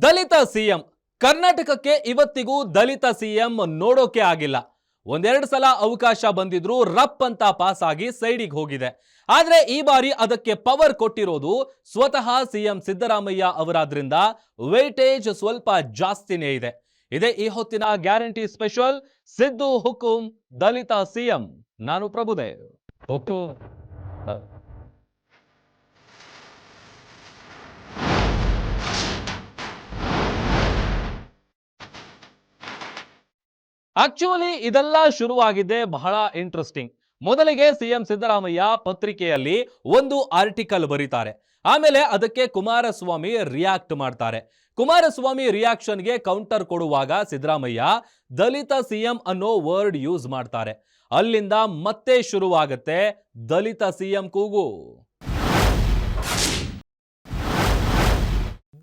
ದಲಿತ CM ಕರ್ನಾಟಕಕ್ಕೆ ಇವತ್ತಿಗೂ ದಲಿತ CM ನೋಡೋಕೆ ಆಗಿಲ್ಲ. ಒಂದೆರಡು ಸಲ ಅವಕಾಶ ಬಂದಿದ್ರು ರಪ್ ಅಂತ ಪಾಸ್ ಆಗಿ ಸೈಡಿಗೆ ಹೋಗಿದೆ. ಆದ್ರೆ ಈ ಬಾರಿ ಅದಕ್ಕೆ ಪವರ್ ಕೊಟ್ಟಿರೋದು ಸ್ವತಃ ಸಿಎಂ ಸಿದ್ದರಾಮಯ್ಯ ಅವರಾದ್ರಿಂದ ವೇಟೇಜ್ ಸ್ವಲ್ಪ ಜಾಸ್ತಿನೇ ಇದೆ. ಇದೇ ಈ ಹೊತ್ತಿನ ಗ್ಯಾರಂಟಿ ಸ್ಪೆಷಲ್ ಸಿದ್ದು ಹುಕುಂ ದಲಿತ ಸಿಎಂ. ನಾನು ಪ್ರಭುದೇವ್. ಆಕ್ಚುಲಿ ಇದೆಲ್ಲ ಶುರುವಾಗಿದೆ ಬಹಳ ಇಂಟ್ರೆಸ್ಟಿಂಗ್. ಮೊದಲಿಗೆ ಸಿಎಂ ಸಿದ್ದರಾಮಯ್ಯ ಪತ್ರಿಕೆಯಲ್ಲಿ ಒಂದು ಆರ್ಟಿಕಲ್ ಬರೀತಾರೆ. ಆಮೇಲೆ ಅದಕ್ಕೆ ಕುಮಾರಸ್ವಾಮಿ ರಿಯಾಕ್ಟ್ ಮಾಡ್ತಾರೆ. ಕುಮಾರಸ್ವಾಮಿ ರಿಯಾಕ್ಷನ್ಗೆ ಕೌಂಟರ್ ಕೊಡುವಾಗ ಸಿದ್ದರಾಮಯ್ಯ ದಲಿತ ಸಿಎಂ ಅನ್ನೋ ವರ್ಡ್ ಯೂಸ್ ಮಾಡ್ತಾರೆ. ಅಲ್ಲಿಂದ ಮತ್ತೆ ಶುರುವಾಗುತ್ತೆ ದಲಿತ ಸಿಎಂ ಕೂಗು.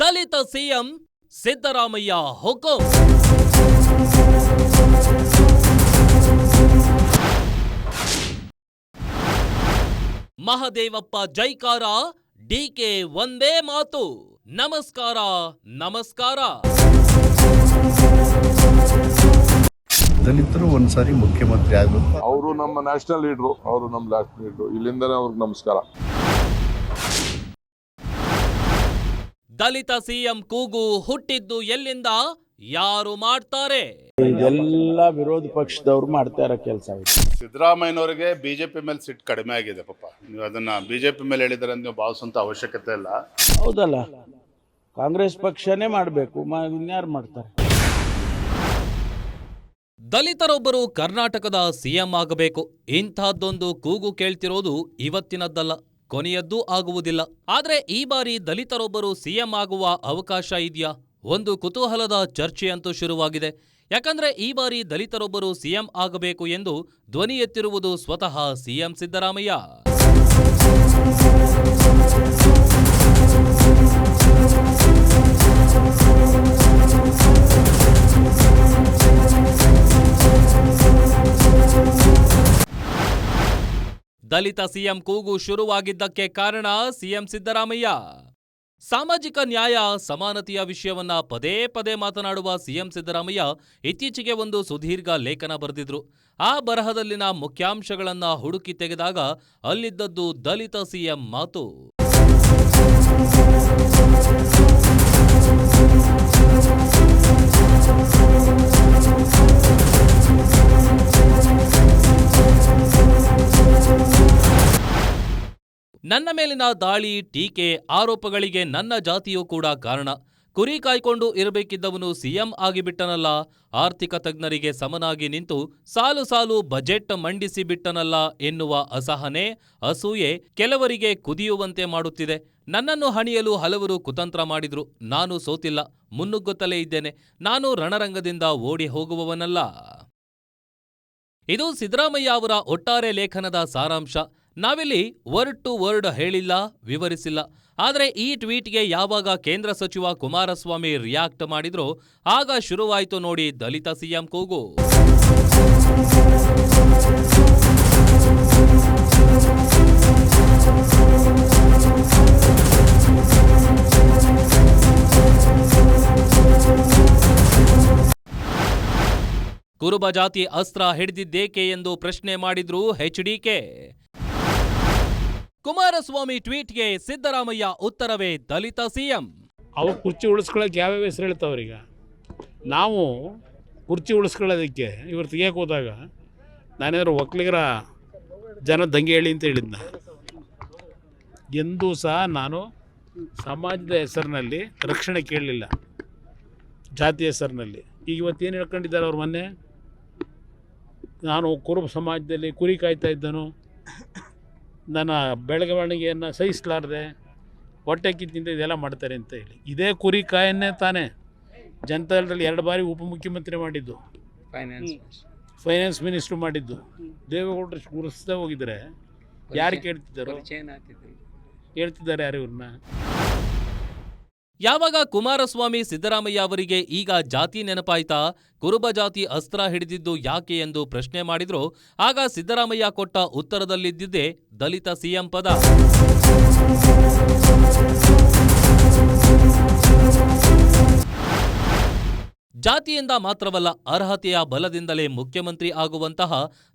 ದಲಿತ ಸಿಎಂ ಸಿದ್ದರಾಮಯ್ಯ ಹುಕುಂ. ಮಹದೇವಪ್ಪ ಜೈಕಾರ, ಡಿಕೆ ಒಂದೇ ಮಾತು, ನಮಸ್ಕಾರ ನಮಸ್ಕಾರ. ದಲಿತರು ಒಂದ್ಸಾರಿ ಮುಖ್ಯಮಂತ್ರಿ ಆಗಬೇಕು. ಅವರು ನಮ್ಮ ನ್ಯಾಷನಲ್ ಲೀಡ್ರು, ಅವರು ನಮ್ಮ ನ್ಯಾಷನಲ್ ಲೀಡ್ರು. ಇಲ್ಲಿಂದನೇ ಅವ್ರಿಗೆ ನಮಸ್ಕಾರ. ದಲಿತ ಸಿಎಂ ಕೂಗು ಹುಟ್ಟಿದ್ದು ಎಲ್ಲಿಂದ, ಯಾರು ಮಾಡ್ತಾರೆ? ಇದೆಲ್ಲ ವಿರೋಧ ಪಕ್ಷದವ್ರು ಮಾಡ್ತಾ ಇರೋ ಕೆಲಸ. ಸಿದ್ದರಾಮಯ್ಯನವರಿಗೆ ಬಿಜೆಪಿ ಮೇಲೆ ಸಿಟ್ಟು ಕಡಿಮೆ ಆಗಿದೆ. ಪಾಪ ನೀವು ಅದನ್ನ ಬಿಜೆಪಿ ಮೇಲೆ ಹೇಳಿದರೆ ನೀವು ಭಾವಿಸುವಂತ ಅವಶ್ಯಕತೆ ಇಲ್ಲ. ಹೌದಲ್ಲ, ಕಾಂಗ್ರೆಸ್ ಪಕ್ಷನೇ ಮಾಡಬೇಕು, ಇನ್ಯಾರು ಮಾಡ್ತಾರೆ? ದಲಿತರೊಬ್ಬರು ಕರ್ನಾಟಕದ ಸಿಎಂ ಆಗಬೇಕು, ಇಂಥದ್ದೊಂದು ಕೂಗು ಕೇಳ್ತಿರೋದು ಇವತ್ತಿನದ್ದಲ್ಲ, ಕೊನೆಯದ್ದೂ ಆಗುವುದಿಲ್ಲ. ಆದ್ರೆ ಈ ಬಾರಿ ದಲಿತರೊಬ್ಬರು ಸಿಎಂ ಆಗುವ ಅವಕಾಶ ಇದೆಯಾ? ಒಂದು ಕುತೂಹಲದ ಚರ್ಚೆಯಂತೂ ಶುರುವಾಗಿದೆ. ಯಾಕಂದ್ರೆ ಈ ಬಾರಿ ದಲಿತರೊಬ್ಬರು ಸಿಎಂ ಆಗಬೇಕು ಎಂದು ಧ್ವನಿ ಎತ್ತಿರುವುದು ಸ್ವತಃ ಸಿಎಂ ಸಿದ್ದರಾಮಯ್ಯ. ದಲಿತ ಸಿಎಂ ಕೂಗು ಶುರುವಾಗಿದ್ದಕ್ಕೆ ಕಾರಣ ಸಿಎಂ ಸಿದ್ದರಾಮಯ್ಯ. ಸಾಮಾಜಿಕ ನ್ಯಾಯ ಸಮಾನತೆಯ ವಿಷಯವನ್ನ ಪದೇ ಪದೇ ಮಾತನಾಡುವ ಸಿಎಂ ಸಿದ್ದರಾಮಯ್ಯ ಇತ್ತೀಚೆಗೆ ಒಂದು ಸುದೀರ್ಘ ಲೇಖನ ಬರೆದಿದ್ರು. ಆ ಬರಹದಲ್ಲಿನ ಮುಖ್ಯಾಂಶಗಳನ್ನ ಹುಡುಕಿ ತೆಗೆದಾಗ ಅಲ್ಲಿದ್ದದ್ದು ದಲಿತ ಸಿಎಂ ಮಾತು. ನನ್ನ ಮೇಲಿನ ದಾಳಿ, ಟೀಕೆ, ಆರೋಪಗಳಿಗೆ ನನ್ನ ಜಾತಿಯೂ ಕೂಡ ಕಾರಣ. ಕುರಿ ಕಾಯ್ಕೊಂಡು ಇರಬೇಕಿದ್ದವನು ಸಿಎಂ ಆಗಿಬಿಟ್ಟನಲ್ಲ, ಆರ್ಥಿಕ ತಜ್ಞರಿಗೆ ಸಮನಾಗಿ ನಿಂತು ಸಾಲು ಸಾಲು ಬಜೆಟ್ ಮಂಡಿಸಿ ಬಿಟ್ಟನಲ್ಲ ಎನ್ನುವ ಅಸಹನೆ, ಅಸೂಯೆ ಕೆಲವರಿಗೆ ಕುದಿಯುವಂತೆ ಮಾಡುತ್ತಿದೆ. ನನ್ನನ್ನು ಹಣಿಯಲು ಹಲವರು ಕುತಂತ್ರ ಮಾಡಿದ್ರು. ನಾನು ಸೋತಿಲ್ಲ, ಮುನ್ನುಗ್ಗುತ್ತಲೇ ಇದ್ದೇನೆ. ನಾನು ರಣರಂಗದಿಂದ ಓಡಿ ಹೋಗುವವನಲ್ಲ. ಇದು ಸಿದ್ದರಾಮಯ್ಯ ಅವರ ಒಟ್ಟಾರೆ ಲೇಖನದ ಸಾರಾಂಶ. ನಾವಿಲ್ಲಿ ವರ್ಡ್ ಟು ವರ್ಡ್ ಹೇಳಿಲ್ಲ, ವಿವರಿಸಿಲ್ಲ. ಆದರೆ ಈ ಟ್ವೀಟ್ಗೆ ಯಾವಾಗ ಕೇಂದ್ರ ಸಚಿವ ಕುಮಾರಸ್ವಾಮಿ ರಿಯಾಕ್ಟ್ ಮಾಡಿದ್ರೋ ಆಗ ಶುರುವಾಯಿತು ನೋಡಿ ದಲಿತ ಸಿಎಂ ಕೂಗು. ಕುರುಬ ಜಾತಿ ಅಸ್ತ್ರ ಹಿಡಿದಿದ್ದೇಕೆ ಎಂದು ಪ್ರಶ್ನೆ ಮಾಡಿದ್ರು ಎಚ್ಡಿಕೆ. ಕುಮಾರಸ್ವಾಮಿ ಟ್ವೀಟ್ಗೆ ಸಿದ್ದರಾಮಯ್ಯ ಉತ್ತರವೇ ದಲಿತ ಸಿಎಂ. ಅವ್ರು ಕುರ್ಚಿ ಉಳಿಸ್ಕೊಳ್ಳೋಕೆ ಯಾವ್ಯಾವ ಹೆಸರು ಹೇಳ್ತಾವ್ರೀಗ. ನಾವು ಕುರ್ಚಿ ಉಳಿಸ್ಕೊಳ್ಳೋದಕ್ಕೆ ಇವ್ರು ತೆಗಿಯಕ್ಕೆ ಹೋದಾಗ ನಾನೇನಾದ್ರು ಒಕ್ಕಲಿಗರ ಜನ ದಂಗೆ ಹೇಳಿ ಅಂತ ಹೇಳಿದ್ನ. ಎಂದೂ ಸಹ ನಾನು ಸಮಾಜದ ಹೆಸರಿನಲ್ಲಿ ರಕ್ಷಣೆ ಕೇಳಲಿಲ್ಲ, ಜಾತಿ ಹೆಸರಿನಲ್ಲಿ. ಈಗ ಇವತ್ತೇನು ಹೇಳ್ಕೊಂಡಿದ್ದಾರೆ ಅವ್ರು? ಮೊನ್ನೆ ನಾನು ಕುರುಬ ಸಮಾಜದಲ್ಲಿ ಕುರಿ ಕಾಯ್ತಾ ಇದ್ದನು, ನನ್ನ ಬೆಳವಣಿಗೆಯನ್ನು ಸಹಿಸಲಾರದೆ ಹೊಟ್ಟೆ ಕಿತ್ತಿಂದ ಇದೆಲ್ಲ ಮಾಡ್ತಾರೆ ಅಂತ ಹೇಳಿ. ಇದೇ ಕುರಿ ಕಾಯನ್ನೇ ತಾನೇ ಜನತಾದಳದಲ್ಲಿ 2 ಬಾರಿ ಉಪಮುಖ್ಯಮಂತ್ರಿ ಮಾಡಿದ್ದು, ಫೈನಾನ್ಸ್ ಮಿನಿಸ್ಟ್ರು ಮಾಡಿದ್ದು. ದೇವೇಗೌಡರು ಗುರುಸ್ತಾ ಹೋಗಿದ್ರೆ ಯಾರು ಕೇಳ್ತಿದ್ದಾರೋ? ಹೇಳ್ತಿದ್ದಾರೆ ಯಾರು ಇವ್ರನ್ನ? ಯಾವಾಗ ಕುಮಾರಸ್ವಾಮಿ ಸಿದ್ದರಾಮಯ್ಯ ಅವರಿಗೆ ಈಗ ಜಾತಿ ನೆನಪಾಯ್ತಾ, ಕುರುಬ ಜಾತಿ ಅಸ್ತ್ರ ಹಿಡಿದಿದ್ದು ಯಾಕೆ ಎಂದು ಪ್ರಶ್ನೆ ಮಾಡಿದ್ರು, ಆಗ ಸಿದ್ದರಾಮಯ್ಯ ಕೊಟ್ಟ ಉತ್ತರದಲ್ಲಿದ್ದಿದ್ದೇ ದಲಿತ ಸಿಎಂ ಪದ. ಜಾತಿಯಿಂದ ಮಾತ್ರವಲ್ಲ, ಅರ್ಹತೆಯ ಬಲದಿಂದಲೇ ಮುಖ್ಯಮಂತ್ರಿ ಆಗುವಂತಹ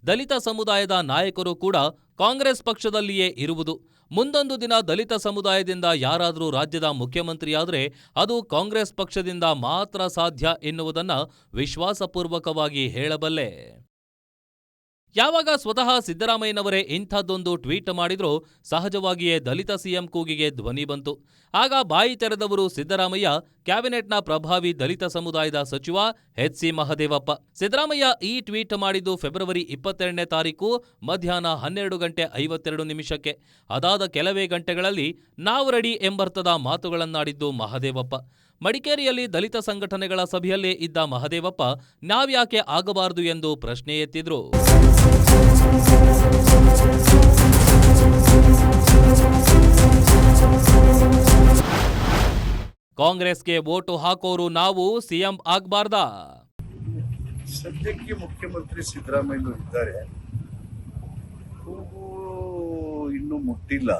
ದಲಿತ ಸಮುದಾಯದ ನಾಯಕರು ಕೂಡ ಕಾಂಗ್ರೆಸ್ ಪಕ್ಷದಲ್ಲಿಯೇ ಇರುವುದು. ಮುಂದೊಂದು ದಿನ ದಲಿತ ಸಮುದಾಯದಿಂದ ಯಾರಾದರೂ ರಾಜ್ಯದ ಮುಖ್ಯಮಂತ್ರಿಯಾದರೆ ಅದು ಕಾಂಗ್ರೆಸ್ ಪಕ್ಷದಿಂದ ಮಾತ್ರ ಸಾಧ್ಯ ಎನ್ನುವುದನ್ನ ವಿಶ್ವಾಸಪೂರ್ವಕವಾಗಿ ಹೇಳಬಲ್ಲೆ. ಯಾವಾಗ ಸ್ವತಃ ಸಿದ್ದರಾಮಯ್ಯನವರೇ ಇಂಥದ್ದೊಂದು ಟ್ವೀಟ್ ಮಾಡಿದ್ರೋ ಸಹಜವಾಗಿಯೇ ದಲಿತ ಸಿಎಂ ಕೂಗಿಗೆ ಧ್ವನಿ ಬಂತು. ಆಗ ಬಾಯಿ ತೆರೆದವರು ಸಿದ್ದರಾಮಯ್ಯ, ಕ್ಯಾಬಿನೆಟ್ನ ಪ್ರಭಾವಿ ದಲಿತ ಸಮುದಾಯದ ಸಚಿವ ಎಚ್.ಸಿ. ಮಹದೇವಪ್ಪ. ಸಿದ್ದರಾಮಯ್ಯ ಈ ಟ್ವೀಟ್ ಮಾಡಿದ್ದು ಫೆಬ್ರವರಿ 22ನೇ ತಾರೀಕು ಮಧ್ಯಾಹ್ನ 12:52. ಅದಾದ ಕೆಲವೇ ಗಂಟೆಗಳಲ್ಲಿ ನಾವು ರೆಡಿ ಎಂಬರ್ಥದ ಮಾತುಗಳನ್ನಾಡಿದ್ದು ಮಹದೇವಪ್ಪ. ಮಡಿಕೇರಿಯಲ್ಲಿ ದಲಿತ ಸಂಘಟನೆಗಳ ಸಭೆಯಲ್ಲೇ ಇದ್ದ ಮಹದೇವಪ್ಪ ನಾವ್ಯಾಕೆ ಆಗಬಾರದು ಎಂದು ಪ್ರಶ್ನೆ ಎತ್ತಿದ್ರು. ಕಾಂಗ್ರೆಸ್ಗೆ ವೋಟು ಹಾಕೋರು ನಾವು ಸಿಎಂ ಆಗ್ಬಾರ್ದಾ? ಸದ್ಯಕ್ಕೆ ಮುಖ್ಯಮಂತ್ರಿ ಸಿದ್ದರಾಮಯ್ಯನವರು ಇದ್ದಾರೆ. ಕೂಗು ಇನ್ನೂ ಮುಟ್ಟಿಲ್ಲ.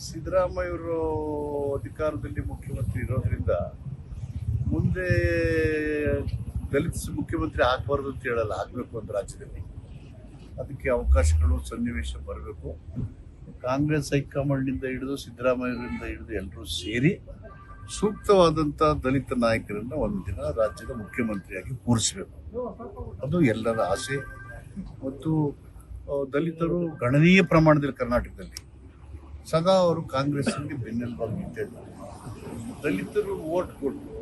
ಸಿದ್ದರಾಮಯ್ಯವರು ಅಧಿಕಾರದಲ್ಲಿ ಮುಖ್ಯಮಂತ್ರಿ ಇರೋದ್ರಿಂದ ಮುಂದೆ ದಲಿತ ಮುಖ್ಯಮಂತ್ರಿ ಆಗಬಾರ್ದು ಅಂತ ಹೇಳಲ್ಲ, ಆಗಬೇಕು ಅಂತ ರಾಜ್ಯದಲ್ಲಿ. ಅದಕ್ಕೆ ಅವಕಾಶಗಳು ಸನ್ನಿವೇಶ ಬರಬೇಕು. ಕಾಂಗ್ರೆಸ್ ಹೈಕಮಾಂಡ್ನಿಂದ ಹಿಡಿದು ಸಿದ್ದರಾಮಯ್ಯರಿಂದ ಹಿಡಿದು ಎಲ್ಲರೂ ಸೇರಿ ಸೂಕ್ತವಾದಂಥ ದಲಿತ ನಾಯಕರನ್ನು ಒಂದು ದಿನ ರಾಜ್ಯದ ಮುಖ್ಯಮಂತ್ರಿಯಾಗಿ ಕೂರಿಸಬೇಕು. ಅದು ಎಲ್ಲರ ಆಸೆ. ಮತ್ತು ದಲಿತರು ಗಣನೀಯ ಪ್ರಮಾಣದಲ್ಲಿ ಕರ್ನಾಟಕದಲ್ಲಿ ಸದಾ ಅವರು ಕಾಂಗ್ರೆಸ್ಸಿಗೆ ಬೆನ್ನೆಲುಬಾಗಿ ನಿಂತಿದ್ದಾರೆ. ದಲಿತರು ವೋಟ್ ಕೊಟ್ಟು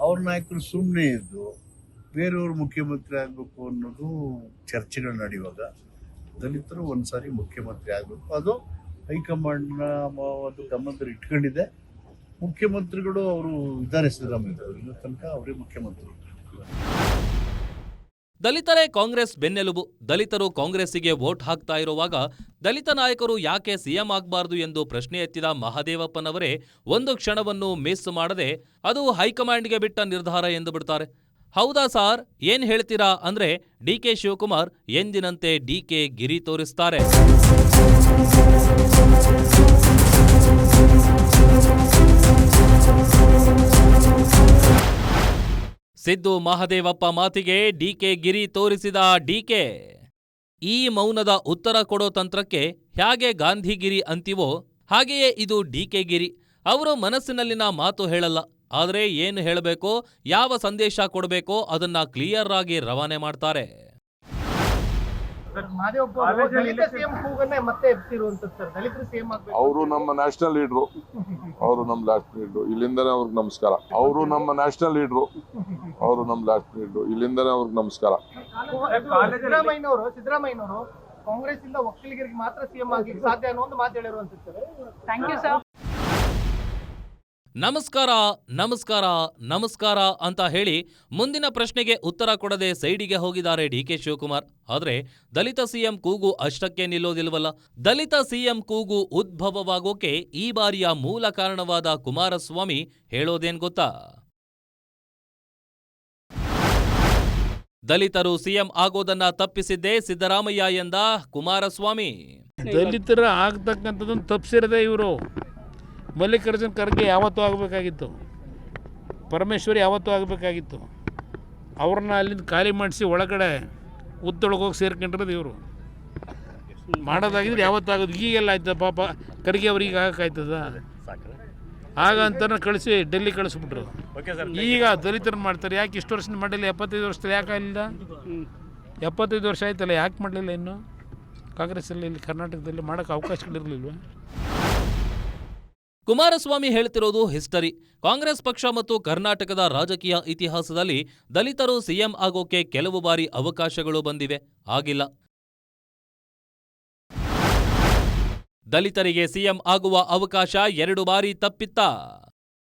ಅವ್ರ ನಾಯಕರು ಸುಮ್ಮನೆ ಇದ್ದು ಬೇರೆಯವರು ಮುಖ್ಯಮಂತ್ರಿ ಆಗಬೇಕು ಅನ್ನೋದು ಚರ್ಚೆಗಳು ನಡೆಯುವಾಗ ದಲಿತರು ಒಂದ್ಸಾರಿ ಮುಖ್ಯಮಂತ್ರಿ ಆಗಬೇಕು. ಅದು ಹೈಕಮಾಂಡ್ನ ಒಂದು ಗಮನದಲ್ಲಿ ಇಟ್ಕೊಂಡಿದೆ. ಮುಖ್ಯಮಂತ್ರಿಗಳು ಅವರು ಇದ್ದಾರೆ, ಸಿದ್ದರಾಮಯ್ಯ ಇನ್ನೂ ತನಕ ಅವರೇ ಮುಖ್ಯಮಂತ್ರಿ. ದಲಿತರೇ ಕಾಂಗ್ರೆಸ್ ಬೆನ್ನೆಲುಬು. ದಲಿತರು ಕಾಂಗ್ರೆಸ್ಸಿಗೆ ವೋಟ್ ಹಾಕ್ತಾ ಇರುವಾಗ ದಲಿತ ನಾಯಕರು ಯಾಕೆ ಸಿಎಂ ಆಗಬಾರದು ಎಂದು ಪ್ರಶ್ನೆ ಎತ್ತಿದ ಮಹದೇವಪ್ಪನವರೇ ಒಂದು ಕ್ಷಣವನ್ನು ಮಿಸ್ ಮಾಡದೆ ಅದು ಹೈಕಮಾಂಡ್ಗೆ ಬಿಟ್ಟ ನಿರ್ಧಾರ ಎಂದು ಬಿಡ್ತಾರೆ. ಹೌದಾ ಸಾರ್, ಏನ್ ಹೇಳ್ತೀರಾ ಅಂದ್ರೆ ಡಿಕೆ ಶಿವಕುಮಾರ್ ಎಂದಿನಂತೆ ಡಿಕೆ ಗಿರಿ ತೋರಿಸ್ತಾರೆ. ಸಿದ್ದು ಮಹದೇವಪ್ಪ ಮಾತಿಗೆ ಡಿಕೆ ಗಿರಿ ತೋರಿಸಿದ ಡಿಕೆ. ಈ ಮೌನದ ಉತ್ತರ ಕೊಡೋ ತಂತ್ರಕ್ಕೆ ಹೇಗೆ ಗಾಂಧಿಗಿರಿ ಅಂತೀವೋ ಹಾಗೆಯೇ ಇದು ಡಿಕೆ ಗಿರಿ. ಅವರು ಮನಸ್ಸಿನಲ್ಲಿನ ಮಾತು ಹೇಳಲ್ಲ, ಆದರೆ ಏನು ಹೇಳಬೇಕೋ, ಯಾವ ಸಂದೇಶ ಕೊಡಬೇಕೋ ಅದನ್ನ ಕ್ಲಿಯರ್ ಆಗಿ ರವಾನೆ ಮಾಡ್ತಾರೆ. ಅವರು ನಮ್ಮ ನ್ಯಾಷನಲ್ ಲೀಡ್ರು, ಅವರು ನಮ್ಮ ಲಾಸ್ಟ್ ಲೀಡ್ರು. ಇಲ್ಲಿಂದನೇ ಅವ್ರಿಗೆ ನಮಸ್ಕಾರ. ಅವರು ನಮ್ಮ ನ್ಯಾಷನಲ್ ಲೀಡ್ರು, ಅವರು ನಮ್ಮ ಲಾಸ್ಟ್ ಲೀಡ್ರು. ಇಲ್ಲಿಂದನೇ ಅವ್ರಿಗೆ ನಮಸ್ಕಾರ. ಸಿದ್ದರಾಮಯ್ಯನವರು ಕಾಂಗ್ರೆಸ್ ಇಂದ ಒಕ್ಕಲಿಗರಿಗೆ ಮಾತ್ರ ಸಿಎಂ ಆಗ್ಲಿಕ್ಕೆ ಸಾಧ್ಯ ಅನ್ನೋ ಒಂದು ಮಾತು ಹೇಳಿರುವಂತದ್ದು. Thank you sir. ನಮಸ್ಕಾರ ನಮಸ್ಕಾರ ನಮಸ್ಕಾರ ಅಂತ ಹೇಳಿ ಮುಂದಿನ ಪ್ರಶ್ನೆಗೆ ಉತ್ತರ ಕೊಡದೆ ಸೈಡಿಗೆ ಹೋಗಿದ್ದಾರೆ ಡಿಕೆ ಶಿವಕುಮಾರ್. ಆದ್ರೆ ದಲಿತ ಸಿಎಂ ಕೂಗು ಅಷ್ಟಕ್ಕೆ ನಿಲ್ಲೋದಿಲ್ವಲ್ಲ. ದಲಿತ ಸಿಎಂ ಕೂಗು ಉದ್ಭವವಾಗೋಕೆ ಈ ಬಾರಿಯ ಮೂಲ ಕಾರಣವಾದ ಕುಮಾರಸ್ವಾಮಿ ಹೇಳೋದೇನ್ ಗೊತ್ತಾ? ದಲಿತರು ಸಿಎಂ ಆಗೋದನ್ನ ತಪ್ಪಿಸಿದ್ದೇ ಸಿದ್ದರಾಮಯ್ಯ ಎಂದ ಕುಮಾರಸ್ವಾಮಿ. ದಲಿತರ ಆಗ್ತಕ್ಕಂಥದ್ದನ್ನು ತಪ್ಪಿಸಿರದೆ ಇವರು. ಮಲ್ಲಿಕಾರ್ಜುನ್ ಖರ್ಗೆ ಯಾವತ್ತೂ ಆಗಬೇಕಾಗಿತ್ತು, ಪರಮೇಶ್ವರಿ ಯಾವತ್ತೂ ಆಗಬೇಕಾಗಿತ್ತು. ಅವ್ರನ್ನ ಅಲ್ಲಿಂದ ಖಾಲಿ ಮಾಡಿಸಿ ಒಳಗಡೆ ಉದ್ದೊಳಗೆ ಹೋಗಿ ಸೇರ್ಕೊಂಡಿರೋದು ಇವರು. ಮಾಡೋದಾಗಿದ್ರೆ ಯಾವತ್ತಾಗೋದು. ಈಗೆಲ್ಲ ಆಯ್ತದ ಪಾಪ ಖರ್ಗೆ ಅವ್ರಿಗೆ ಆಗಕ್ಕಾಯ್ತದ? ಆಗ ಅಂತ ಕಳಿಸಿ ಡೆಲ್ಲಿ ಕಳಿಸ್ಬಿಟ್ರು. ಈಗ ದಲಿತರನ್ನ ಮಾಡ್ತಾರೆ. ಯಾಕೆ ಇಷ್ಟು ವರ್ಷ ಮಾಡಲಿಲ್ಲ? 75 ವರ್ಷದಲ್ಲಿ ಯಾಕೆ ಆಗಲಿಲ್ಲ? 75 ವರ್ಷ ಆಯ್ತಲ್ಲ, ಯಾಕೆ ಮಾಡಲಿಲ್ಲ? ಇನ್ನು ಕಾಂಗ್ರೆಸ್ಸಲ್ಲಿ ಇಲ್ಲಿ ಕರ್ನಾಟಕದಲ್ಲಿ ಮಾಡೋಕ್ಕೆ ಅವಕಾಶಗಳಿರಲಿಲ್ವ? ಕುಮಾರಸ್ವಾಮಿ ಹೇಳ್ತಿರೋದು ಹಿಸ್ಟರಿ. ಕಾಂಗ್ರೆಸ್ ಪಕ್ಷ ಮತ್ತು ಕರ್ನಾಟಕದ ರಾಜಕೀಯ ಇತಿಹಾಸದಲ್ಲಿ ದಲಿತರು ಸಿಎಂ ಆಗೋಕೆ ಕೆಲವು ಬಾರಿ ಅವಕಾಶಗಳು ಬಂದಿವೆ, ಆಗಿಲ್ಲ. ದಲಿತರಿಗೆ ಸಿಎಂ ಆಗುವ ಅವಕಾಶ 2 ಬಾರಿ ತಪ್ಪಿತ್ತ.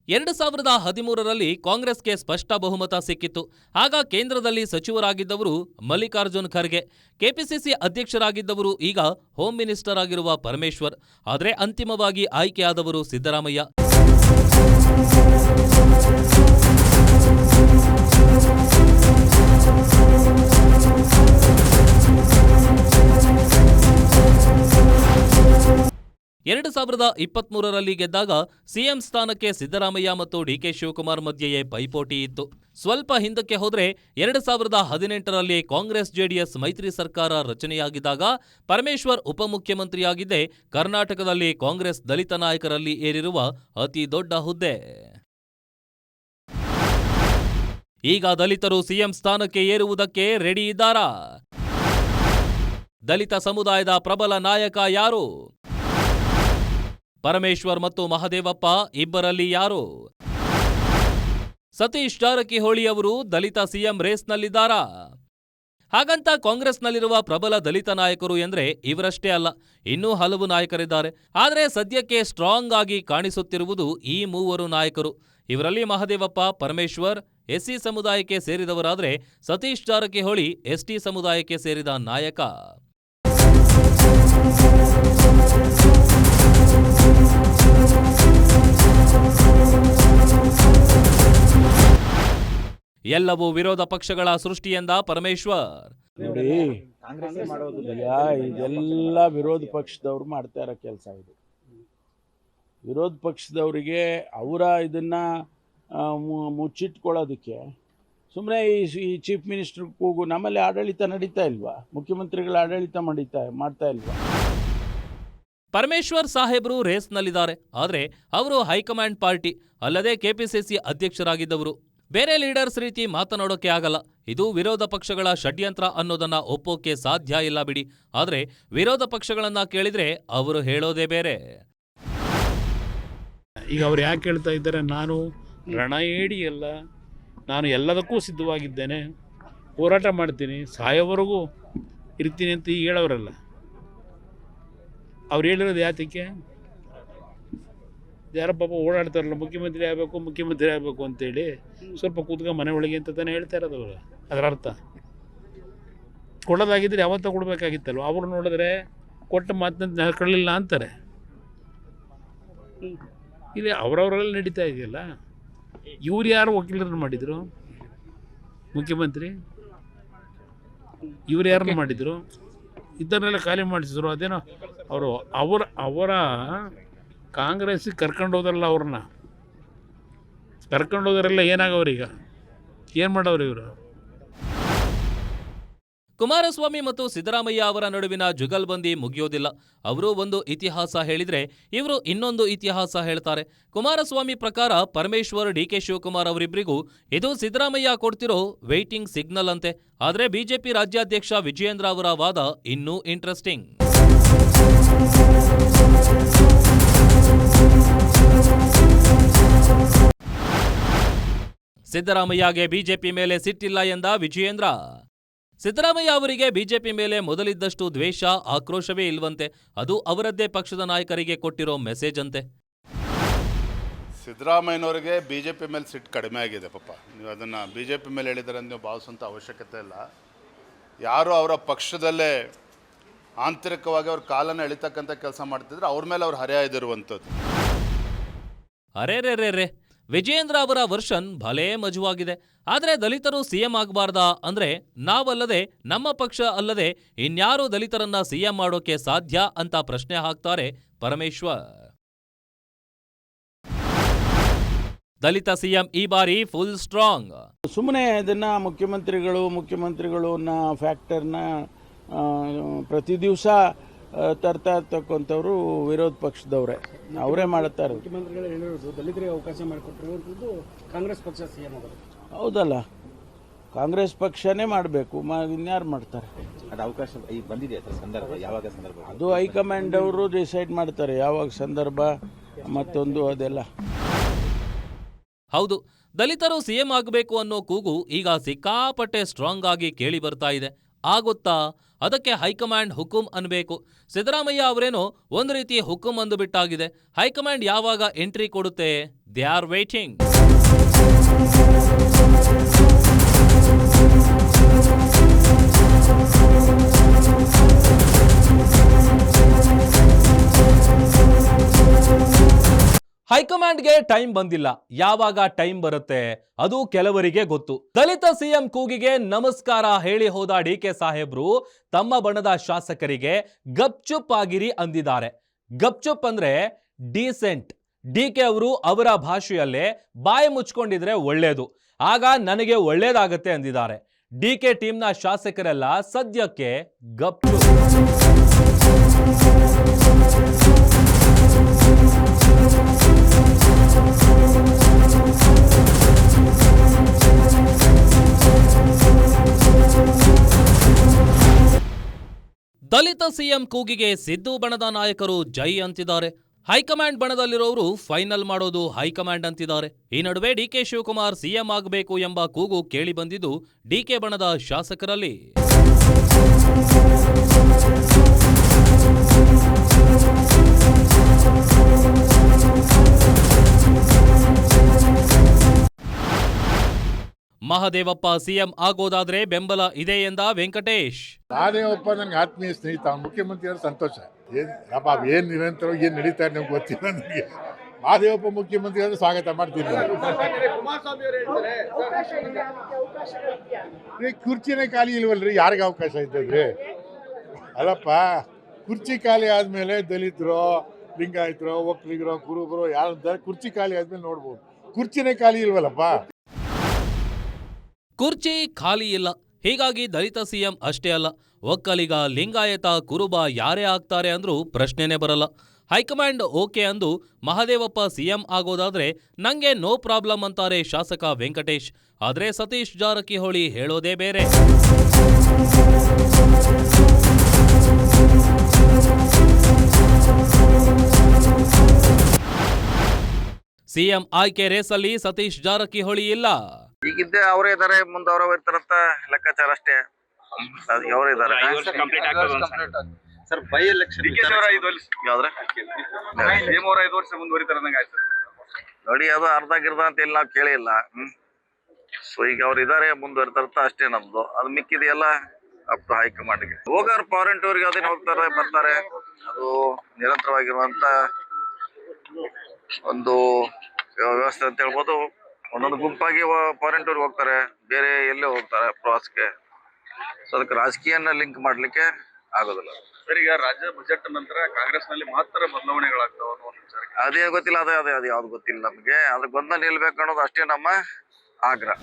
2013ರಲ್ಲಿ ಕಾಂಗ್ರೆಸ್ಗೆ ಸ್ಪಷ್ಟ ಬಹುಮತ ಸಿಕ್ಕಿತ್ತು. ಆಗ ಕೇಂದ್ರದಲ್ಲಿ ಸಚಿವರಾಗಿದ್ದವರು ಮಲ್ಲಿಕಾರ್ಜುನ್ ಖರ್ಗೆ, ಕೆಪಿಸಿಸಿ ಅಧ್ಯಕ್ಷರಾಗಿದ್ದವರು ಈಗ ಹೋಮ್ ಮಿನಿಸ್ಟರ್ ಆಗಿರುವ ಪರಮೇಶ್ವರ್. ಆದರೆ ಅಂತಿಮವಾಗಿ ಆಯ್ಕೆಯಾದವರು ಸಿದ್ದರಾಮಯ್ಯ. 2023ರಲ್ಲಿ ಗೆದ್ದಾಗ ಸಿಎಂ ಸ್ಥಾನಕ್ಕೆ ಸಿದ್ದರಾಮಯ್ಯ ಮತ್ತು ಡಿಕೆ ಶಿವಕುಮಾರ್ ಮಧ್ಯೆಯೇ ಪೈಪೋಟಿ ಇತ್ತು. ಸ್ವಲ್ಪ ಹಿಂದಕ್ಕೆ ಹೋದ್ರೆ 2018ರಲ್ಲಿ ಕಾಂಗ್ರೆಸ್ ಜೆಡಿಎಸ್ ಮೈತ್ರಿ ಸರ್ಕಾರ ರಚನೆಯಾಗಿದ್ದಾಗ ಪರಮೇಶ್ವರ್ ಉಪಮುಖ್ಯಮಂತ್ರಿಯಾಗಿದ್ದೇ ಕರ್ನಾಟಕದಲ್ಲಿ ಕಾಂಗ್ರೆಸ್ ದಲಿತ ನಾಯಕರಲ್ಲಿ ಏರಿರುವ ಅತಿ ದೊಡ್ಡ ಹುದ್ದೆ. ಈಗ ದಲಿತರು ಸಿಎಂ ಸ್ಥಾನಕ್ಕೆ ಏರುವುದಕ್ಕೆ ರೆಡಿ ಇದ್ದಾರಾ? ದಲಿತ ಸಮುದಾಯದ ಪ್ರಬಲ ನಾಯಕ ಯಾರು? ಪರಮೇಶ್ವರ್ ಮತ್ತು ಮಹದೇವಪ್ಪ ಇಬ್ಬರಲ್ಲಿ ಯಾರು? ಸತೀಶ್ ಜಾರಕಿಹೊಳಿ ಅವರು ದಲಿತ ಸಿಎಂ ರೇಸ್ನಲ್ಲಿದ್ದಾರಾ? ಹಾಗಂತ ಕಾಂಗ್ರೆಸ್ನಲ್ಲಿರುವ ಪ್ರಬಲ ದಲಿತ ನಾಯಕರು ಎಂದ್ರೆ ಇವರಷ್ಟೇ ಅಲ್ಲ, ಇನ್ನೂ ಹಲವು ನಾಯಕರಿದ್ದಾರೆ. ಆದರೆ ಸದ್ಯಕ್ಕೆ ಸ್ಟ್ರಾಂಗ್ ಆಗಿ ಕಾಣಿಸುತ್ತಿರುವುದು ಈ ಮೂವರು ನಾಯಕರು. ಇವರಲ್ಲಿ ಮಹದೇವಪ್ಪ, ಪರಮೇಶ್ವರ್ ಎಸ್ಸಿ ಸಮುದಾಯಕ್ಕೆ ಸೇರಿದವರಾದರೆ ಸತೀಶ್ ಜಾರಕಿಹೊಳಿ ಎಸ್ಟಿ ಸಮುದಾಯಕ್ಕೆ ಸೇರಿದ ನಾಯಕ. ಎಲ್ಲವೂ ವಿರೋಧ ಪಕ್ಷಗಳ ಸೃಷ್ಟಿಯೆಂದ ಪರಮೇಶ್ವರ್. ನೋಡಿ, ಇದೆಲ್ಲ ವಿರೋಧ ಪಕ್ಷದವ್ರು ಮಾಡ್ತಾ ಇರೋ ಕೆಲಸ. ಇದು ವಿರೋಧ ಪಕ್ಷದವರಿಗೆ ಅವರ ಇದನ್ನ ಮುಚ್ಚಿಟ್ಕೊಳ್ಳೋದಕ್ಕೆ ಸುಮ್ಮನೆ ಈ ಚೀಫ್ ಮಿನಿಸ್ಟರ್ ಕೂಗು. ನಮ್ಮಲ್ಲಿ ಆಡಳಿತ ನಡೀತಾ ಇಲ್ವಾ? ಮುಖ್ಯಮಂತ್ರಿಗಳ ಆಡಳಿತ ಮಾಡ್ತಾ ಇಲ್ವಾ? ಪರಮೇಶ್ವರ್ ಸಾಹೇಬ್ರು ರೇಸ್ನಲ್ಲಿದ್ದಾರೆ. ಆದರೆ ಅವರು ಹೈಕಮಾಂಡ್ ಪಾರ್ಟಿ ಅಲ್ಲದೆ ಕೆಪಿಸಿಸಿ ಅಧ್ಯಕ್ಷರಾಗಿದ್ದವರು. ಬೇರೆ ಲೀಡರ್ಸ್ ರೀತಿ ಮಾತನಾಡೋಕೆ ಆಗಲ್ಲ. ಇದು ವಿರೋಧ ಪಕ್ಷಗಳ ಷಡ್ಯಂತ್ರ ಅನ್ನೋದನ್ನ ಒಪ್ಪೋಕೆ ಸಾಧ್ಯ ಇಲ್ಲ ಬಿಡಿ. ಆದರೆ ವಿರೋಧ ಪಕ್ಷಗಳನ್ನ ಕೇಳಿದ್ರೆ ಅವರು ಹೇಳೋದೇ ಬೇರೆ. ಈಗ ಅವ್ರು ಯಾಕೆ ಹೇಳ್ತಾ ಇದ್ದಾರೆ, ನಾನು ರಣ ಅಲ್ಲ, ನಾನು ಎಲ್ಲದಕ್ಕೂ ಸಿದ್ಧವಾಗಿದ್ದೇನೆ, ಹೋರಾಟ ಮಾಡ್ತೀನಿ, ಸಾಯೋವರೆಗೂ ಇರ್ತೀನಿ ಅಂತ ಈಗ ಹೇಳೋರಲ್ಲ. ಅವ್ರು ಹೇಳಿರೋದು ಯಾತಕ್ಕೆ? ಯಾರೋ ಪಾಪ ಓಡಾಡ್ತಾರಲ್ಲ, ಮುಖ್ಯಮಂತ್ರಿ ಆಗಬೇಕು ಅಂತೇಳಿ ಸ್ವಲ್ಪ ಕೂತ್ಕೊಂಡು ಮನೆ ಒಳಗೆ ಅಂತ ತಾನೇ ಹೇಳ್ತಾ ಇರೋದು ಅವರು. ಅದರ ಅರ್ಥ ಕೊಡೋದಾಗಿದ್ದರೆ ಯಾವತ್ತೂ ಕೊಡಬೇಕಾಗಿತ್ತಲ್ವ. ಅವ್ರು ನೋಡಿದ್ರೆ ಕೊಟ್ಟ ಮಾತನ್ನ ನಡ್ಕೊಳ್ಳಿಲ್ಲ ಅಂತಾರೆ. ಇಲ್ಲಿ ಅವರವರಲ್ಲಿ ನಡೀತಾ ಇದೆಯಲ್ಲ. ಇವ್ರು ಯಾರು ವಕೀಲರನ್ನು ಮಾಡಿದರು? ಮುಖ್ಯಮಂತ್ರಿ ಇವ್ರು ಯಾರನ್ನು ಮಾಡಿದರು? ಇದನ್ನೆಲ್ಲ ಖಾಲಿ ಮಾಡಿಸಿದ್ರು. ಅದೇನೋ ಅವರ ಕಾಂಗ್ರೆಸ್ಸಿಗೆ ಕರ್ಕೊಂಡು ಹೋದ್ರಲ್ಲ, ಅವ್ರನ್ನ ಕರ್ಕೊಂಡು ಹೋದ್ರೆಲ್ಲ ಏನಾಗವ್ರೀಗ? ಏನು ಮಾಡವ್ರು ಇವರು? ಕುಮಾರಸ್ವಾಮಿ ಮತ್ತು ಸಿದ್ದರಾಮಯ್ಯ ಅವರ ನಡುವಿನ ಜುಗಲ್ಬಂದಿ ಮುಗಿಯೋದಿಲ್ಲ. ಅವರು ಒಂದು ಇತಿಹಾಸ ಹೇಳಿದ್ರೆ ಇವರು ಇನ್ನೊಂದು ಇತಿಹಾಸ ಹೇಳ್ತಾರೆ. ಕುಮಾರಸ್ವಾಮಿ ಪ್ರಕಾರ ಪರಮೇಶ್ವರ್, ಡಿಕೆ ಶಿವಕುಮಾರ್ ಅವರಿಬ್ಬರಿಗೂ ಇದು ಸಿದ್ದರಾಮಯ್ಯ ಕೊಡ್ತಿರೋ ವೇಟಿಂಗ್ ಸಿಗ್ನಲ್ ಅಂತೆ. ಆದರೆ ಬಿಜೆಪಿ ರಾಜ್ಯಾಧ್ಯಕ್ಷ ವಿಜಯೇಂದ್ರ ಅವರ ವಾದ ಇನ್ನೂ ಇಂಟ್ರೆಸ್ಟಿಂಗ್. ಸಿದ್ದರಾಮಯ್ಯಗೆ ಬಿಜೆಪಿ ಮೇಲೆ ಸಿಟ್ಟಿಲ್ಲ ಎಂದ ವಿಜಯೇಂದ್ರ. ಸಿದ್ದರಾಮಯ್ಯ ಅವರಿಗೆ ಬಿಜೆಪಿ ಮೇಲೆ ಮೊದಲಿದ್ದಷ್ಟು ದ್ವೇಷ, ಆಕ್ರೋಶವೇ ಇಲ್ವಂತೆ. ಅದು ಅವರದ್ದೇ ಪಕ್ಷದ ನಾಯಕರಿಗೆ ಕೊಟ್ಟಿರೋ ಮೆಸೇಜ್ ಅಂತೆ. ಸಿದ್ದರಾಮಯ್ಯನವರಿಗೆ ಬಿಜೆಪಿ ಮೇಲೆ ಸಿಟ್ಟು ಕಡಿಮೆ ಆಗಿದೆ ಪಾಪ. ನೀವು ಅದನ್ನು ಬಿಜೆಪಿ ಮೇಲೆ ಹೇಳಿದರೆ ನೀವು ಭಾವಿಸುವಂಥ ಅವಶ್ಯಕತೆ ಇಲ್ಲ. ಯಾರು ಅವರ ಪಕ್ಷದಲ್ಲೇ ಆಂತರಿಕವಾಗಿ ಅವ್ರ ಕಾಲನ್ನು ಎಳಿತಕ್ಕಂಥ ಕೆಲಸ ಮಾಡ್ತಿದ್ರೆ ಅವ್ರ ಮೇಲೆ ಅವ್ರು ಹರಿಯಾಯ್ದಿರುವಂಥದ್ದು. ಅರೆ ವಿಜಯೇಂದ್ರ ಅವರ ವರ್ಷನ್ ಭಲೇ ಮಜವಾಗಿದೆ. ಆದರೆ ದಲಿತರು ಸಿಎಂ ಆಗಬಾರ್ದಾ ಅಂದ್ರೆ ನಾವಲ್ಲದೆ, ನಮ್ಮ ಪಕ್ಷ ಅಲ್ಲದೆ ಇನ್ಯಾರು ದಲಿತರನ್ನ ಸಿಎಂ ಮಾಡೋಕೆ ಸಾಧ್ಯ ಅಂತ ಪ್ರಶ್ನೆ ಹಾಕ್ತಾರೆ ಪರಮೇಶ್ವರ್. ದಲಿತ ಸಿಎಂ ಈ ಬಾರಿ ಫುಲ್ ಸ್ಟ್ರಾಂಗ್. ಸುಮ್ಮನೆ ಇದನ್ನ ಮುಖ್ಯಮಂತ್ರಿಗಳನ್ನ ಫ್ಯಾಕ್ಟರ್ನ ಪ್ರತಿ ದಿವಸ ತರ್ತಾ ಇರ್ತಕ್ಕಂಥವ್ರು ವಿರೋಧ ಪಕ್ಷದವರೇ, ಅವರೇ ಮಾಡುತ್ತಾರೆ. ಮುಖ್ಯಮಂತ್ರಿಗಳು ಹೇಳಿರೋದು ದಲಿತರಿಗೆ ಅವಕಾಶ ಮಾಡಿಕೊಟ್ಟಿರುವಂಥದ್ದು ಕಾಂಗ್ರೆಸ್ ಪಕ್ಷ ಸಿಎಂ ಅವರು. ಹೌದಲ್ಲ, ಕಾಂಗ್ರೆಸ್ ಪಕ್ಷನೇ ಮಾಡಬೇಕು, ಇನ್ಯಾರು ಮಾಡ್ತಾರೆ? ಅದು ಅವಕಾಶ ಬಂದಿದೆ ಸಂದರ್ಭ, ಯಾವಾಗ ಸಂದರ್ಭ ಅದು ಹೈಕಮಾಂಡ್ ಅವರು ಡಿಸೈಡ್ ಮಾಡ್ತಾರೆ, ಯಾವಾಗ ಸಂದರ್ಭ ಮತ್ತೊಂದು ಅದೆಲ್ಲ. ಹೌದು, ದಲಿತರು ಸಿಎಂ ಆಗಬೇಕು ಅನ್ನೋ ಕೂಗು ಈಗ ಸಿಕ್ಕಾಪಟ್ಟೆ ಸ್ಟ್ರಾಂಗ್ ಆಗಿ ಕೇಳಿ ಬರ್ತಾ ಇದೆ. ಆಗುತ್ತಾ? ಅದಕ್ಕೆ ಹೈಕಮಾಂಡ್ ಹುಕುಂ ಅನ್ಬೇಕು. ಸಿದ್ದರಾಮಯ್ಯ ಅವರೇನೋ ಒಂದು ರೀತಿ ಹುಕುಂ ಅಂದುಬಿಟ್ಟಾಗಿದೆ. ಹೈಕಮಾಂಡ್ ಯಾವಾಗ ಎಂಟ್ರಿ ಕೊಡುತ್ತೆ? They are waiting. ಹೈಕಮಾಂಡ್ಗೆ ಟೈಮ್ ಬಂದಿಲ್ಲ. ಯಾವಾಗ ಟೈಮ್ ಬರುತ್ತೆ ಅದು ಕೆಲವರಿಗೆ ಗೊತ್ತು. ದಲಿತ ಸಿಎಂ ಕೂಗಿಗೆ ನಮಸ್ಕಾರ ಹೇಳಿ ಹೋದ ಡಿಕೆ ಸಾಹೇಬ್ರು ತಮ್ಮ ಬಣದ ಶಾಸಕರಿಗೆ ಗಪ್ಚುಪ್ ಆಗಿರಿ ಅಂದಿದ್ದಾರೆ. ಗಪ್ಚುಪ್ ಅಂದ್ರೆ ಡೀಸೆಂಟ್. ಡಿಕೆ ಅವರು ಅವರ ಭಾಷೆಯಲ್ಲೇ ಬಾಯಿ ಮುಚ್ಕೊಂಡಿದ್ರೆ ಒಳ್ಳೇದು, ಆಗ ನನಗೆ ಒಳ್ಳೇದಾಗತ್ತೆ ಅಂದಿದ್ದಾರೆ. ಡಿಕೆ ಟೀಮ್ನ ಶಾಸಕರೆಲ್ಲ ಸದ್ಯಕ್ಕೆ ಗಪ್ಚುಪ್. ದಲಿತ ಸಿಎಂ ಕೂಗಿಗೆ ಸಿದ್ದು ಬಣದ ನಾಯಕರು ಜೈ ಅಂತಿದ್ದಾರೆ. ಹೈಕಮಾಂಡ್ ಬಣದಲ್ಲಿರೋರು ಫೈನಲ್ ಮಾಡೋದು ಹೈಕಮಾಂಡ್ ಅಂತಿದ್ದಾರೆ. ಈ ನಡುವೆ ಡಿಕೆ ಶಿವಕುಮಾರ್ ಸಿಎಂ ಆಗಬೇಕು ಎಂಬ ಕೂಗು ಕೇಳಿ ಬಂದಿದ್ದು ಡಿಕೆ ಬಣದ ಶಾಸಕರಲ್ಲಿ. ಮಹದೇವಪ್ಪ ಸಿಎಂ ಆಗೋದಾದ್ರೆ ಬೆಂಬಲ ಇದೆ ಎಂದ ವೆಂಕಟೇಶ್. ಮಹದೇವಪ್ಪ ನನಗೆ ಆತ್ಮೀಯ ಸ್ನೇಹಿತ, ಮುಖ್ಯಮಂತ್ರಿಯವರು ಸಂತೋಷ. ಏನ್ ನಿರಂತರ ಏನ್ ನಡೀತಾ ಇದೆ ನಮ್ಗೆ ಗೊತ್ತಿಲ್ಲ. ನನಗೆ ಮಹದೇವಪ್ಪ ಮುಖ್ಯಮಂತ್ರಿ ಆದ್ರೆ ಸ್ವಾಗತ ಮಾಡ್ತೀನಿ. ಕುರ್ಚಿನೇ ಖಾಲಿ ಇಲ್ವಲ್ರಿ, ಯಾರಿಗೆ ಅವಕಾಶ ಇದ್ದದ್ರಿ? ಅಲ್ಲಪ್ಪ, ಕುರ್ಚಿ ಖಾಲಿ ಆದ್ಮೇಲೆ ದಲಿತರು, ಲಿಂಗಾಯತರು, ಒಕ್ಕಲಿಗರು, ಕುರುಬರು ಯಾರು ಕುರ್ಚಿ ಖಾಲಿ ಆದ್ಮೇಲೆ ನೋಡ್ಬೋದು. ಕುರ್ಚಿನೇ ಖಾಲಿ ಇಲ್ವಲ್ಲಪ್ಪ. ಕುರ್ಚಿ ಖಾಲಿ ಇಲ್ಲ, ಹೀಗಾಗಿ ದಲಿತ ಸಿಎಂ ಅಷ್ಟೇ ಅಲ್ಲ, ಒಕ್ಕಲಿಗ, ಲಿಂಗಾಯತ, ಕುರುಬ ಯಾರೇ ಆಗ್ತಾರೆ ಅಂದ್ರೂ ಪ್ರಶ್ನೆನೇ ಬರಲ್ಲ. ಹೈಕಮಾಂಡ್ ಓಕೆ ಅಂದು ಮಹದೇವಪ್ಪ ಸಿಎಂ ಆಗೋದಾದ್ರೆ ನಂಗೆ ನೋ ಪ್ರಾಬ್ಲಮ್ ಅಂತಾರೆ ಶಾಸಕ ವೆಂಕಟೇಶ್. ಆದ್ರೆ ಸತೀಶ್ ಜಾರಕಿಹೊಳಿ ಹೇಳೋದೇ ಬೇರೆ. ಸಿಎಂ ಆಯ್ಕೆ ರೇಸಲ್ಲಿ ಸತೀಶ್ ಜಾರಕಿಹೊಳಿ ಇಲ್ಲ. ಈಗಿದ್ದೆ ಅವರೇ ಇದಾರೆ, ಮುಂದೆ ಅವರೇ ಇರ್ತಾರಂತ ಲೆಕ್ಕಾಚಾರ ಅಷ್ಟೇ. ಅವರೇ ಇದಾರೆ. ಸರ್, ಬೈ ಎಲೆಕ್ಷನ್ ನೋಡಿ, ಅದು ಅರ್ಧ ಗಿರ್ಧ ಅಂತ ಇಲ್ಲಿ ನಾವು ಕೇಳಿಲ್ಲ. ಸೊ ಈಗ ಅವ್ರು ಇದಾರೆ, ಮುಂದುವರಿತಾರಂತ ಅಷ್ಟೇ ನಮ್ದು. ಅದು ಮಿಕ್ಕಿದೆಯಲ್ಲ ಅಪ್ ಟು ಹೈಕಮಾಂಡ್ಗೆ. ಹೋಗೋರು ಫಾರಿನ್ ಟೂರ್ಗೆ ಅದೇನು ಹೋಗ್ತಾರೆ ಬರ್ತಾರೆ, ಅದು ನಿರಂತರವಾಗಿರುವಂತ ಒಂದು ವ್ಯವಸ್ಥೆ ಅಂತ ಹೇಳ್ಬೋದು. ಒಂದೊಂದು ಗುಂಪಾಗಿ ಫಾರಿನ್ ಟೂರ್ಗೆ ಹೋಗ್ತಾರೆ, ಬೇರೆ ಎಲ್ಲೇ ಹೋಗ್ತಾರೆ ಪ್ರವಾಸಕ್ಕೆ. ಸೊ ಅದಕ್ಕೆ ರಾಜಕೀಯನ ಲಿಂಕ್ ಮಾಡ್ಲಿಕ್ಕೆ ಆಗೋದಿಲ್ಲ. ಸರ್, ಈಗ ರಾಜ್ಯ ಬಜೆಟ್ ನಂತರ ಕಾಂಗ್ರೆಸ್ ನಲ್ಲಿ ಮಾತ್ರ ಬದಲಾವಣೆಗಳಾಗ್ತಾವ ಅನ್ನೋ ವಿಚಾರ ಅದೇ ಗೊತ್ತಿಲ್ಲ, ಅದು ಯಾವ್ದು ಗೊತ್ತಿಲ್ಲ ನಮ್ಗೆ. ಅದಕ್ಕೆ ಬಂದ ನಿಲ್ಬೇಕು ಅನ್ನೋದು ಅಷ್ಟೇ ನಮ್ಮ ಆಗ್ರಹ.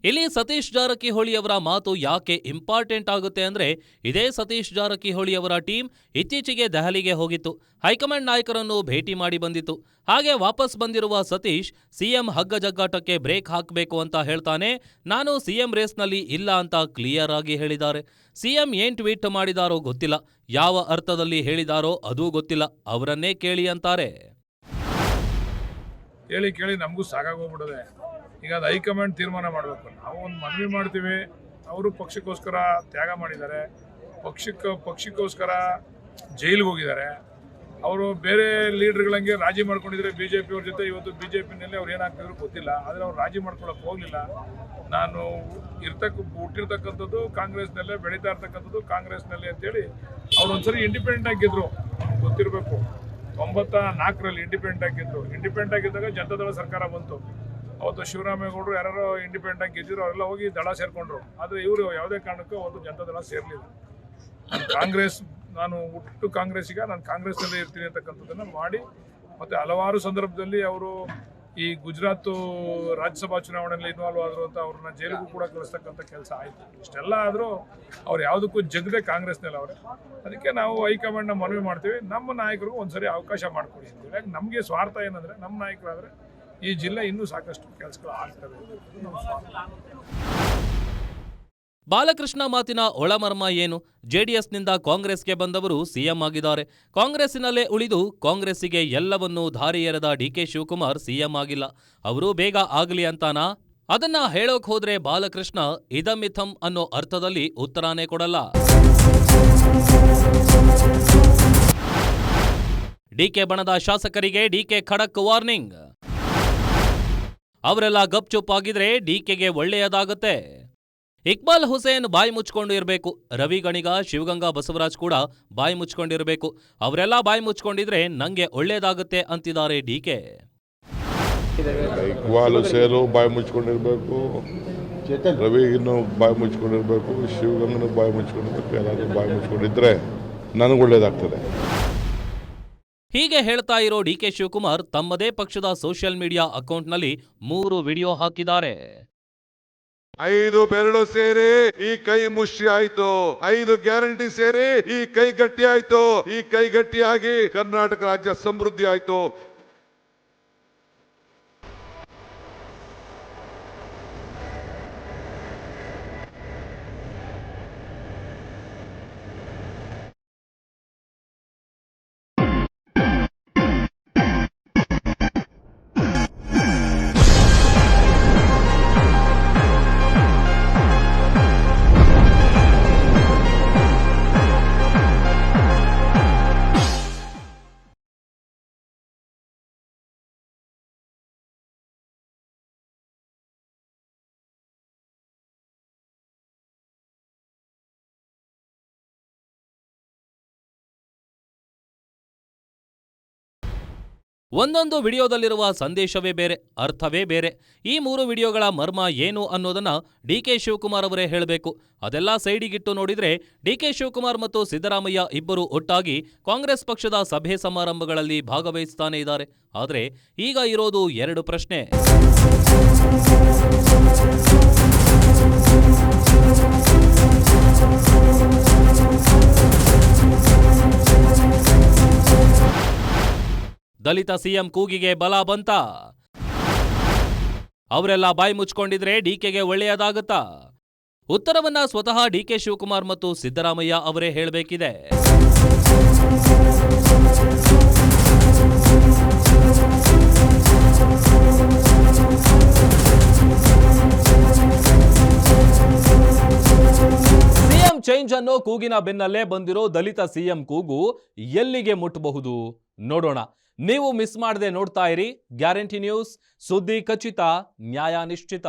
ಇಲ್ಲಿ ಸತೀಶ್ ಜಾರಕಿಹೊಳಿ ಅವರ ಮಾತು ಯಾಕೆ ಇಂಪಾರ್ಟೆಂಟ್ ಆಗುತ್ತೆ ಅಂದ್ರೆ, ಇದೇ ಸತೀಶ್ ಜಾರಕಿಹೊಳಿ ಅವರ ಟೀಮ್ ಇತ್ತೀಚೆಗೆ ದೆಹಲಿಗೆ ಹೋಗಿತ್ತು, ಹೈಕಮಾಂಡ್ ನಾಯಕರನ್ನು ಭೇಟಿ ಮಾಡಿ ಬಂದಿತ್ತು. ಹಾಗೆ ವಾಪಸ್ ಬಂದಿರುವ ಸತೀಶ್ ಸಿಎಂ ಹಗ್ಗ ಜಗ್ಗಾಟಕ್ಕೆ ಬ್ರೇಕ್ ಹಾಕಬೇಕು ಅಂತ ಹೇಳ್ತಾನೆ. ನಾನು ಸಿಎಂ ರೇಸ್ನಲ್ಲಿ ಇಲ್ಲ ಅಂತ ಕ್ಲಿಯರ್ ಆಗಿ ಹೇಳಿದ್ದಾರೆ. ಸಿಎಂ ಏನ್ ಟ್ವೀಟ್ ಮಾಡಿದಾರೋ ಗೊತ್ತಿಲ್ಲ, ಯಾವ ಅರ್ಥದಲ್ಲಿ ಹೇಳಿದಾರೋ ಅದೂ ಗೊತ್ತಿಲ್ಲ, ಅವರನ್ನೇ ಕೇಳಿ ಅಂತಾರೆ. ಕೇಳಿ ನಮಗೂ ಸಾಕಾಗೋಗ್ಬಿಡೋದೆ. ಈಗ ಅದು ಹೈಕಮಾಂಡ್ ತೀರ್ಮಾನ ಮಾಡಬೇಕು. ನಾವು ಒಂದು ಮನವಿ ಮಾಡ್ತೀವಿ, ಅವರು ಪಕ್ಷಕ್ಕೋಸ್ಕರ ತ್ಯಾಗ ಮಾಡಿದ್ದಾರೆ, ಪಕ್ಷಕ್ಕೋಸ್ಕರ ಜೈಲಿಗೆ ಹೋಗಿದ್ದಾರೆ. ಅವರು ಬೇರೆ ಲೀಡರ್ಗಳಂಗೆ ರಾಜಿ ಮಾಡ್ಕೊಂಡಿದ್ರೆ BJP ಅವ್ರ ಜೊತೆ, ಇವತ್ತು BJPನಲ್ಲಿ ಅವ್ರು ಏನಾಗ್ತಿದ್ರು ಗೊತ್ತಿಲ್ಲ. ಆದರೆ ಅವ್ರು ರಾಜಿ ಮಾಡ್ಕೊಳಕ್ಕೆ ಹೋಗಲಿಲ್ಲ. ನಾನು ಹುಟ್ಟಿರ್ತಕ್ಕಂಥದ್ದು ಕಾಂಗ್ರೆಸ್ನಲ್ಲೇ, ಬೆಳೀತಾ ಇರ್ತಕ್ಕಂಥದ್ದು ಕಾಂಗ್ರೆಸ್ನಲ್ಲೇ ಅಂತೇಳಿ ಅವ್ರು ಒಂದ್ಸರಿ ಇಂಡಿಪೆಂಡೆಂಟ್ ಆಗಿದ್ರು, ಗೊತ್ತಿರಬೇಕು. 94ರಲ್ಲಿ ಇಂಡಿಪೆಂಡೆಂಟ್ ಆಗಿದ್ರು. ಇಂಡಿಪೆಂಡೆಂಟ್ ಆಗಿದ್ದಾಗ ಜನತಾದಳ ಸರ್ಕಾರ ಬಂತು. ಅವತ್ತು ಶಿವರಾಮೇಗೌಡರು ಯಾರು ಇಂಡಿಪೆಂಡೆಂಟ್ ಆಗಿ ಗೆದ್ದಿದ್ರು, ಅವರೆಲ್ಲ ಹೋಗಿ ದಳ ಸೇರ್ಕೊಂಡ್ರು. ಆದರೆ ಇವರು ಯಾವುದೇ ಕಾರಣಕ್ಕೂ ಅವತ್ತು ಜನತಾದಳ ಸೇರಲಿಲ್ಲ. ನಾನು ಹುಟ್ಟು ಕಾಂಗ್ರೆಸ್ಸಿಗ, ನಾನು ಕಾಂಗ್ರೆಸ್ನಲ್ಲೇ ಇರ್ತೀನಿ ಅಂತಕ್ಕಂಥದ್ದನ್ನು ಮಾಡಿ, ಮತ್ತು ಹಲವಾರು ಸಂದರ್ಭದಲ್ಲಿ ಅವರು ಈ ಗುಜರಾತ್ ರಾಜ್ಯಸಭಾ ಚುನಾವಣೆಯಲ್ಲಿ ಇನ್ವಾಲ್ವ್ ಆದರು ಅಂತ ಅವ್ರನ್ನ ಜೈಲಿಗೂ ಕೂಡ ಕಳಿಸ್ತಕ್ಕಂಥ ಕೆಲಸ ಆಯಿತು. ಇಷ್ಟೆಲ್ಲ ಆದರೂ ಅವ್ರು ಯಾವುದಕ್ಕೂ ಜಗದೆ ಕಾಂಗ್ರೆಸ್ನಲ್ಲಿ ಅವರೇ. ಅದಕ್ಕೆ ನಾವು ಹೈಕಮಾಂಡ್ನ ಮನವಿ ಮಾಡ್ತೀವಿ, ನಮ್ಮ ನಾಯಕರಿಗೂ ಒಂದ್ಸರಿ ಅವಕಾಶ ಮಾಡಿಕೊಡಿ ಅಂತೀವಿ. ಯಾಕೆ ನಮಗೆ ಸ್ವಾರ್ಥ ಏನಂದರೆ, ನಮ್ಮ ನಾಯಕರಾದರೆ ಈ ಜಿಲ್ಲೆ ಇನ್ನೂ ಸಾಕಷ್ಟು ಕೆಲಸಗಳು ಆಗ್ತವೆ. ನಮ್ಮ ಸ್ವಾರ್ಥ. ಬಾಲಕೃಷ್ಣ ಮಾತಿನ ಒಳಮರ್ಮ ಏನು? ಜೆಡಿಎಸ್ನಿಂದ ಕಾಂಗ್ರೆಸ್ಗೆ ಬಂದವರು ಸಿಎಂ ಆಗಿದ್ದಾರೆ. ಕಾಂಗ್ರೆಸ್ಸಿನಲ್ಲೇ ಉಳಿದು ಕಾಂಗ್ರೆಸ್ಸಿಗೆ ಎಲ್ಲವನ್ನೂ ಧಾರಿ ಎರೆದ ಡಿಕೆ ಶಿವಕುಮಾರ್ ಸಿಎಂ ಆಗಿಲ್ಲ. ಅವರು ಬೇಗ ಆಗಲಿ ಅಂತಾನಾ? ಅದನ್ನ ಹೇಳೋಕ್ ಹೋದ್ರೆ ಬಾಲಕೃಷ್ಣ ಇದಮಿಥಂ ಅನ್ನೋ ಅರ್ಥದಲ್ಲಿ ಉತ್ತರಾನೇ ಕೊಡಲ್ಲ. ಡಿಕೆ ಬಣದ ಶಾಸಕರಿಗೆ ಡಿಕೆ ಖಡಕ್ ವಾರ್ನಿಂಗ್. ಅವರೆಲ್ಲ ಗಪ್ಚುಪ್ ಆಗಿದ್ರೆ ಡಿಕೆಗೆ ಒಳ್ಳೆಯದಾಗತ್ತೆ. ಇಕ್ಬಾಲ್ ಹುಸೇನ್ ಬಾಯಿ ಮುಚ್ಕೊಂಡು ಇರಬೇಕು. ರವಿ ಗಣಿಗ, ಶಿವಗಂಗಾ ಬಸವರಾಜ್ ಕೂಡ ಬಾಯಿ ಮುಚ್ಕೊಂಡಿರಬೇಕು. ಅವರೆಲ್ಲ ಬಾಯಿ ಮುಚ್ಕೊಂಡಿದ್ರೆ ನಂಗೆ ಒಳ್ಳೇದಾಗುತ್ತೆ ಅಂತಿದ್ದಾರೆ ಡಿಕೆ. ಇಕ್ಬಾಲ್ ಹುಸೇನು ಬಾಯಿ ಮುಚ್ಕೊಂಡಿರ್ಬೇಕು, ರವಿಗಿನ್ನು ಬಾಯಿ ಮುಚ್ಕೊಂಡಿರ್ಬೇಕು, ಶಿವಗಂಗನು ಬಾಯಿ ಮುಚ್ಕೊಂಡಿರ್ಬೇಕು. ಎಲ್ಲರೂ ಬಾಯಿ ಮುಚ್ಕೊಂಡಿದ್ರೆ ನನಗೆ ಒಳ್ಳೇದಾಗ್ತದೆ. ಹೀಗೆ ಹೇಳ್ತಾ ಇರೋ ಡಿಕೆ ಶಿವಕುಮಾರ್ ತಮ್ಮದೇ ಪಕ್ಷದ ಸೋಷಿಯಲ್ ಮೀಡಿಯಾ ಅಕೌಂಟ್ನಲ್ಲಿ 3 ವಿಡಿಯೋ ಹಾಕಿದ್ದಾರೆ. 5 ಬೆರಳು ಸೇರಿ ಈ ಕೈ ಮುಷ್ಟಿ ಆಯ್ತು, 5 ಗ್ಯಾರಂಟಿ ಸೇರಿ ಈ ಕೈ ಗಟ್ಟಿ ಆಯ್ತು, ಈ ಕೈ ಗಟ್ಟಿಯಾಗಿ ಕರ್ನಾಟಕ ರಾಜ್ಯ ಸಮೃದ್ಧಿ ಆಯ್ತು. ಒಂದೊಂದು ವಿಡಿಯೋದಲ್ಲಿರುವ ಸಂದೇಶವೇ ಬೇರೆ, ಅರ್ಥವೇ ಬೇರೆ. ಈ 3 ವಿಡಿಯೋಗಳ ಮರ್ಮ ಏನು ಅನ್ನೋದನ್ನ ಡಿಕೆ ಶಿವಕುಮಾರ್ ಅವರೇ ಹೇಳಬೇಕು. ಅದೆಲ್ಲ ಸೈಡಿಗಿಟ್ಟು ನೋಡಿದ್ರೆ ಡಿಕೆ ಶಿವಕುಮಾರ್ ಮತ್ತು ಸಿದ್ದರಾಮಯ್ಯ ಇಬ್ಬರು ಒಟ್ಟಾಗಿ ಕಾಂಗ್ರೆಸ್ ಪಕ್ಷದ ಸಭೆ ಸಮಾರಂಭಗಳಲ್ಲಿ ಭಾಗವಹಿಸ್ತಾನೆ ಇದ್ದಾರೆ. ಆದರೆ ಈಗ ಇರೋದು 2 ಪ್ರಶ್ನೆ. ದಲಿತ ಸಿಎಂ ಕೂಗಿಗೆ ಬಲ ಬಂತ? ಅವರೆಲ್ಲ ಬಾಯಿ ಮುಚ್ಕೊಂಡಿದ್ರೆ ಡಿಕೆಗೆ ಒಳ್ಳೆಯದಾಗತ್ತಾ? ಉತ್ತರವನ್ನ ಸ್ವತಃ ಡಿಕೆ ಶಿವಕುಮಾರ್ ಮತ್ತು ಸಿದ್ದರಾಮಯ್ಯ ಅವರೇ ಹೇಳಬೇಕಿದೆ. ಸಿಎಂ ಚೇಂಜ್ ಅನ್ನೋ ಕೂಗಿನ ಬೆನ್ನಲ್ಲೇ ಬಂದಿರೋ ದಲಿತ ಸಿಎಂ ಕೂಗು ಎಲ್ಲಿಗೆ ಮುಟ್ಟಬಹುದು ನೋಡೋಣ. ನೀವು ಮಿಸ್ ಮಾಡದೆ ನೋಡ್ತಾ ಇರಿ ಗ್ಯಾರಂಟಿ ನ್ಯೂಸ್. ಸುದ್ದಿ ಖಚಿತ, ನ್ಯಾಯ ನಿಶ್ಚಿತ.